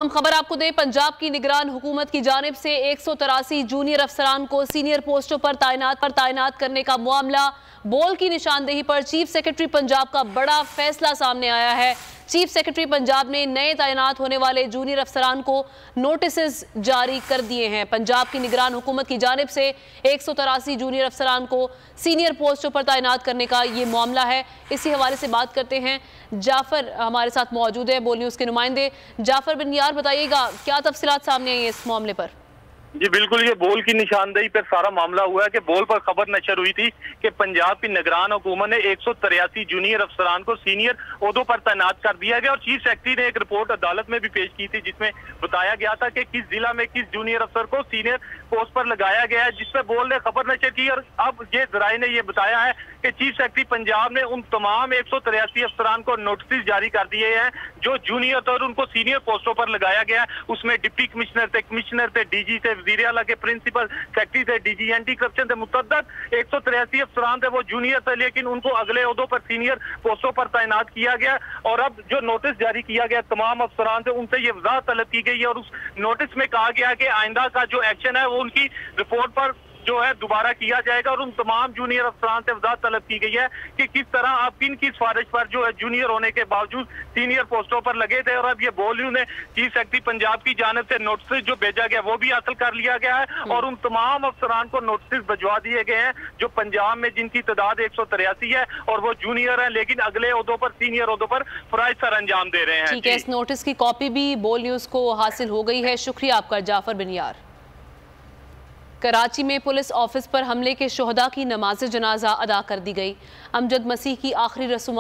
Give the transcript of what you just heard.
हम खबर आपको दें, पंजाब की निगरान हुकूमत की जानिब से 183 जूनियर अफसरान को सीनियर पोस्टों पर तैनात करने का मामला बोल की निशानदेही पर चीफ सेक्रेटरी पंजाब का बड़ा फैसला सामने आया है। चीफ सेक्रेटरी पंजाब ने नए तैनात होने वाले जूनियर अफसरान को नोटिस जारी कर दिए हैं। पंजाब की निगरान हुकूमत की जानिब से 183 जूनियर अफसरान को सीनियर पोस्टों पर तैनात करने का ये मामला है। इसी हवाले से बात करते हैं, जाफर हमारे साथ मौजूद है, बोल न्यूज़ के नुमाइंदे जाफर बिन यार, बताइएगा क्या तफसीलात सामने आई है इस मामले पर। जी बिल्कुल, ये बोल की निशानदेही पर सारा मामला हुआ है कि बोल पर खबर नशर हुई थी कि पंजाब की निगरान हुकूमत ने 183 जूनियर अफसरान को सीनियर ओहदों पर तैनात कर दिया गया और चीफ सेक्रेटरी ने एक रिपोर्ट अदालत में भी पेश की थी जिसमें बताया गया था कि किस जिला में किस जूनियर अफसर को सीनियर पोस्ट पर लगाया गया है, जिसपे बोल ने खबर नशर की। और अब ये जराये ने यह बताया है कि चीफ सेक्रेटरी पंजाब ने उन तमाम 183 अफसरान को नोटिस जारी कर दिए हैं जो जूनियर और उनको सीनियर पोस्टों पर लगाया गया है। उसमें डिप्टी कमिश्नर थे, डीजी थे, वजीर आला के प्रिंसिपल सेक्रेटरी थे, डीजी एंटी करप्शन थे, मुतअद्दिद 183 अफसरान थे वो जूनियर थे, लेकिन उनको अगले ओहदों पर सीनियर पोस्टों पर तैनात किया गया। और अब जो नोटिस जारी किया गया तमाम अफसरान थे उनसे ये वजाहत तलब की गई है और उस नोटिस में कहा गया कि आइंदा का जो एक्शन है वो उनकी रिपोर्ट पर जो है दोबारा किया जाएगा। और उन तमाम जूनियर अफसरान से वजाहत तलब की गई है कि किस तरह आप किन की सिफारिश पर जो है जूनियर होने के बावजूद सीनियर पोस्टों पर लगे थे। और अब ये बोल ने चीफ सेक्रेटरी पंजाब की जानिब से नोटिस जो भेजा गया वो भी हासिल कर लिया गया है और उन तमाम अफसरान को नोटिस भिजवा दिए गए हैं जो पंजाब में जिनकी तादाद 183 है और वो जूनियर है लेकिन अगले ओहदों पर सीनियर ओहदों पर फराइज सर अंजाम दे रहे हैं। ठीक है, इस नोटिस की कॉपी भी बोल न्यूज़ को हासिल हो गई है। शुक्रिया आपका जाफर बिन यार। कराची में पुलिस ऑफिस पर हमले के शोहदा की नमाज जनाजा अदा कर दी गई। अमजद मसीह की आखिरी रस्म